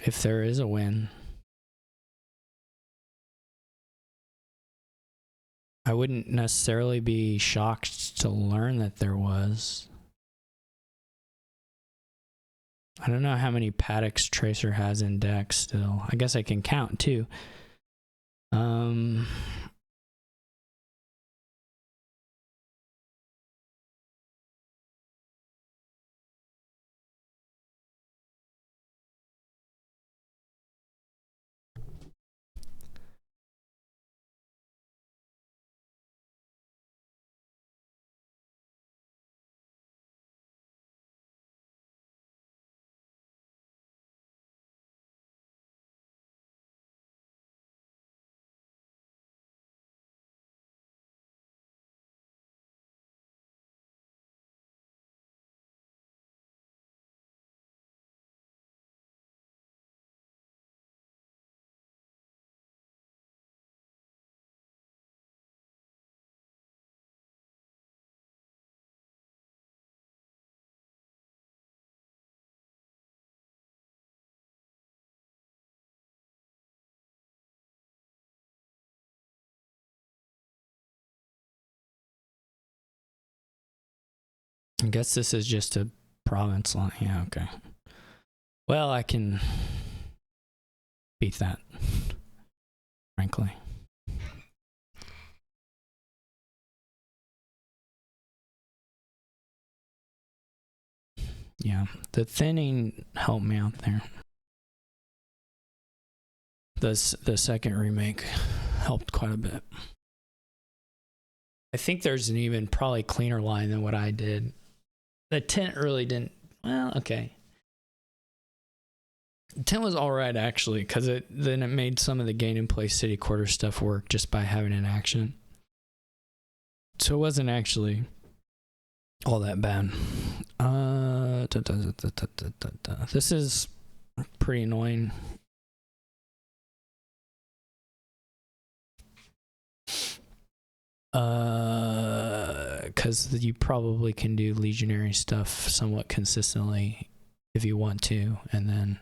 Speaker 1: If there is a win. I wouldn't necessarily be shocked to learn that there was. I don't know how many paddocks Tracer has in deck still. I guess I can count too. I guess this is just a province line. Yeah, okay. Well, I can beat that, frankly. Yeah, the thinning helped me out there. The second remake helped quite a bit. I think there's an even probably cleaner line than what I did. The tint really didn't. Well, okay. The tint was all right actually, because then it made some of the gain in place city quarter stuff work just by having an action. So it wasn't actually all that bad. This is pretty annoying. Because you probably can do legionary stuff somewhat consistently if you want to, and then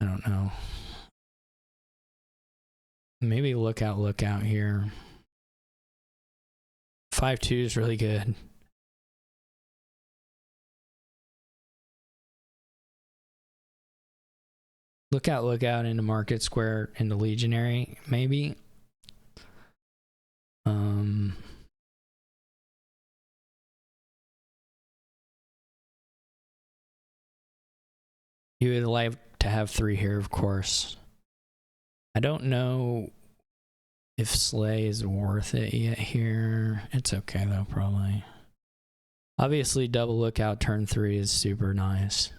Speaker 1: I don't know. Maybe lookout here. 5-2 is really good. Lookout into Market Square into Legionary, maybe. You would like to have 3 here, of course. I don't know if Slay is worth it yet here. It's okay though, probably. Obviously, double lookout turn 3 is super nice.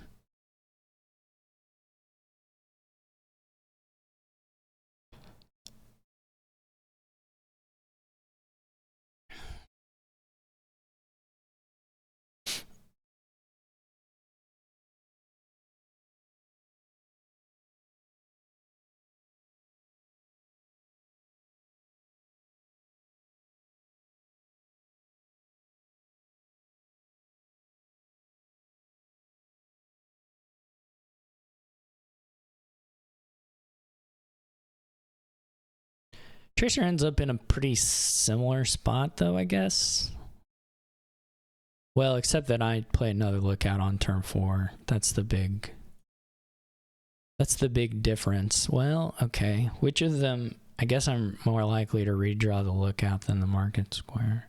Speaker 1: Tracer ends up in a pretty similar spot, though, I guess. Well, except that I play another lookout on turn 4. That's the big difference. Well, okay. Which of them? I guess I'm more likely to redraw the lookout than the Market Square.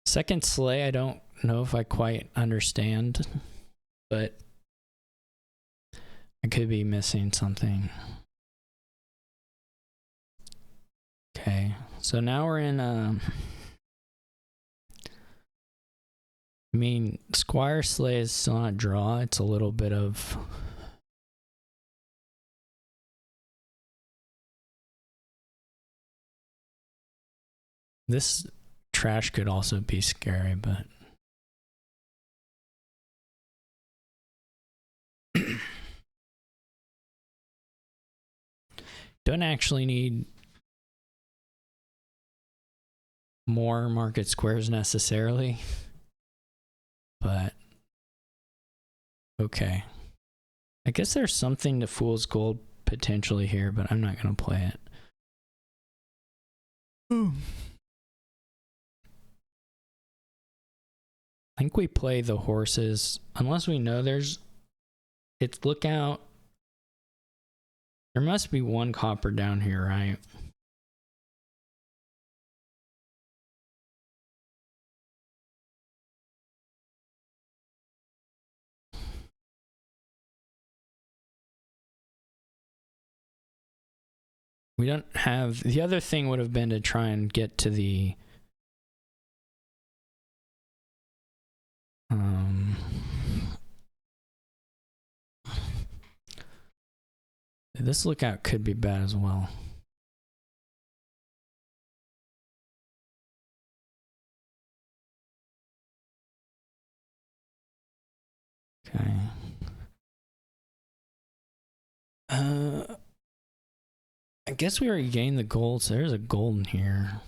Speaker 1: Second Slay, I don't know if I quite understand, but I could be missing something. Okay, so now we're in I mean, Squire Slay is still not draw. It's a little bit of this trash could also be scary, but don't actually need more Market Squares necessarily, but okay. I guess there's something to Fool's Gold potentially here, but I'm not going to play it. I think we play the horses, unless we know there's... It's lookout. There must be one copper down here, right? We don't have... The other thing would have been to try and get to the... This lookout could be bad as well. Okay. I guess we already gained the gold, so there's a gold in here.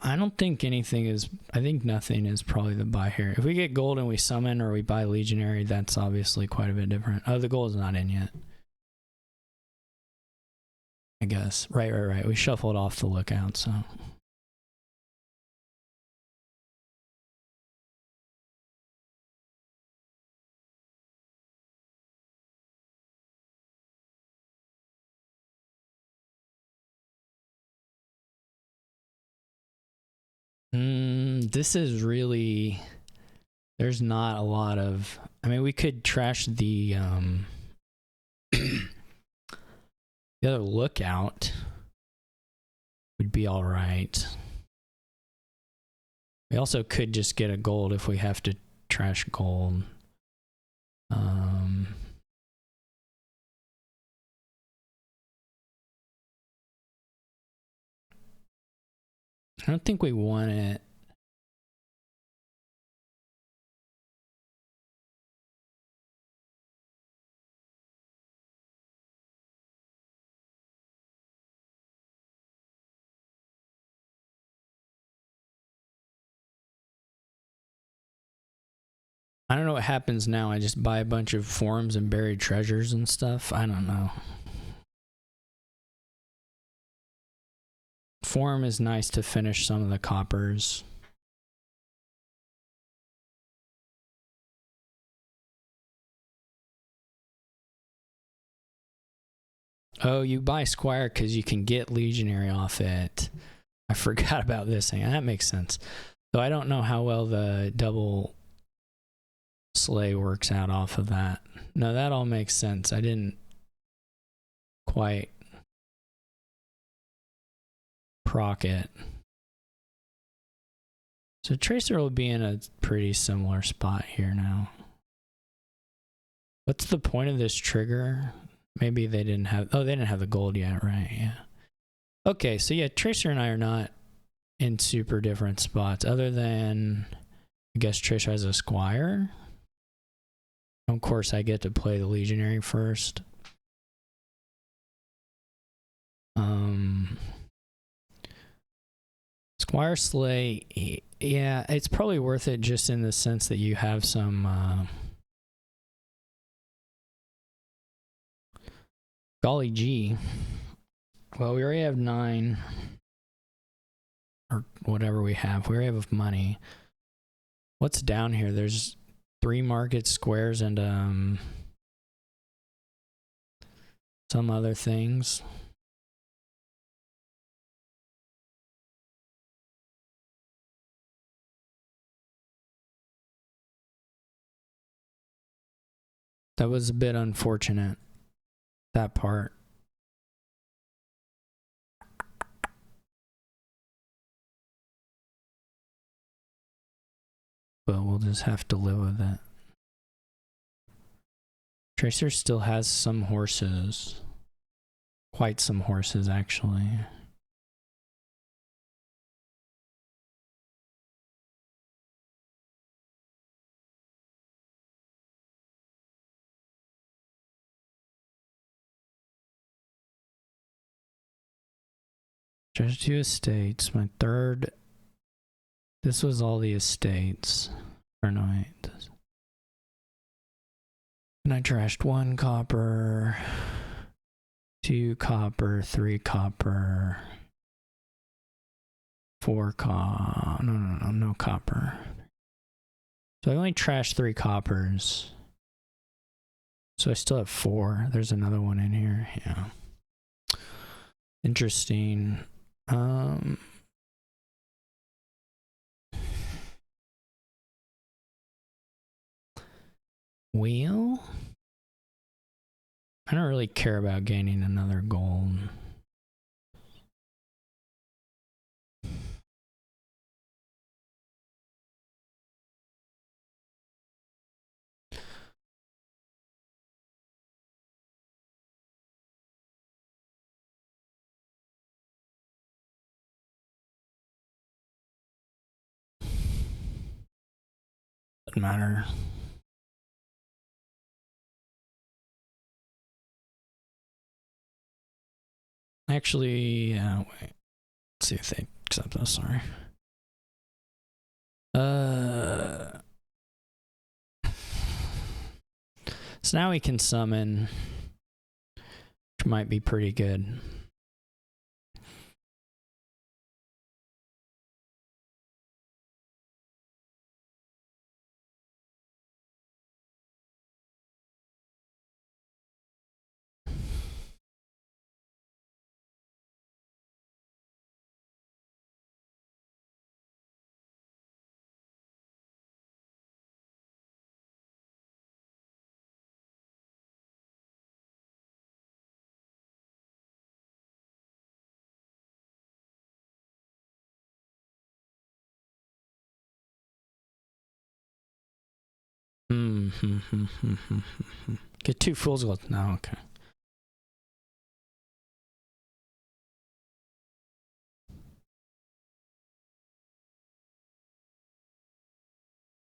Speaker 1: I don't think anything is... I think nothing is probably the buy here. If we get gold and we summon or we buy Legionary, that's obviously quite a bit different. Oh, the gold is not in yet. I guess. Right. We shuffled off the lookout, so. This is really, there's not a lot of, I mean, we could trash the the other lookout would be all right. We also could just get a gold if we have to trash gold. I don't think we want it. I don't know what happens now. I just buy a bunch of forums and buried treasures and stuff. I don't know. Forum is nice to finish some of the coppers. Oh, you buy Squire because you can get Legionary off it. I forgot about this thing. That makes sense. So I don't know how well the double slay works out off of that. No, that all makes sense. I didn't quite proc it. So Tracer will be in a pretty similar spot here now. What's the point of this trigger? Maybe they didn't have, oh, they didn't have the gold yet, right? Yeah. Okay, so yeah, Tracer and I are not in super different spots other than, I guess Tracer has a Squire. Of course, I get to play the Legionary first. Squire Slay, yeah, it's probably worth it just in the sense that you have some golly gee. Well, we already have 9 or whatever we have. We already have money. What's down here? There's 3 market squares and some other things. That was a bit unfortunate, that part. But we'll just have to live with it. Tracer still has some horses. Quite some horses, actually. Just 2 estates. My third. This was all the estates. Or no, wait. And I trashed 1 copper, 2 copper, 3 copper, 4 copper. No copper. So I only trashed 3 coppers. So I still have 4. There's another one in here. Yeah. Interesting. Wheel? I don't really care about gaining another gold. Doesn't matter. Actually, wait. Let's see if they accept us. Sorry. So now we can summon, which might be pretty good. Get 2 fools gold. No, okay.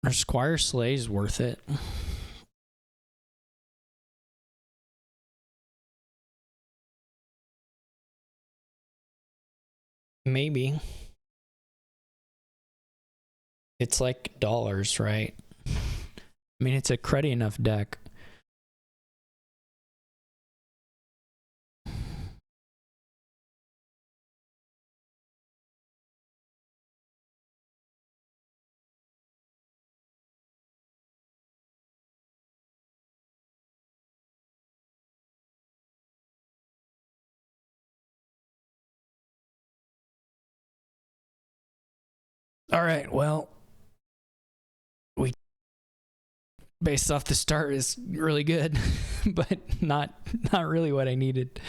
Speaker 1: Are Squire Slays worth it? Maybe. It's like dollars, right? I mean, it's a cruddy enough deck. All right, well, we based off the start is really good, but not really what I needed.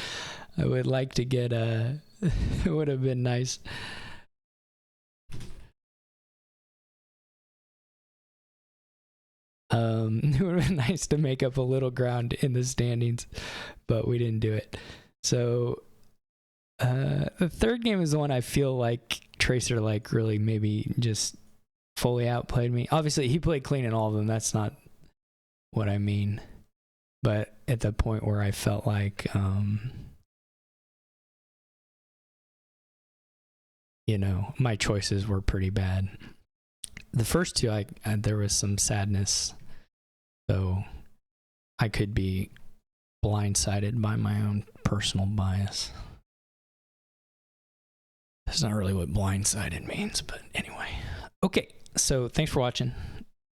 Speaker 1: I would like to get a. It would have been nice. It would have been nice to make up a little ground in the standings, but we didn't do it. So the third game is the one I feel like Tracer like really maybe just fully outplayed me. Obviously, he played clean in all of them. That's not what I mean. But at the point where I felt like, you know, my choices were pretty bad. The first two, there was some sadness. So I could be blindsided by my own personal bias. That's not really what blindsided means, but anyway. Okay, so thanks for watching,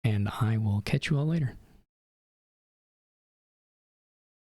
Speaker 1: and I will catch you all later.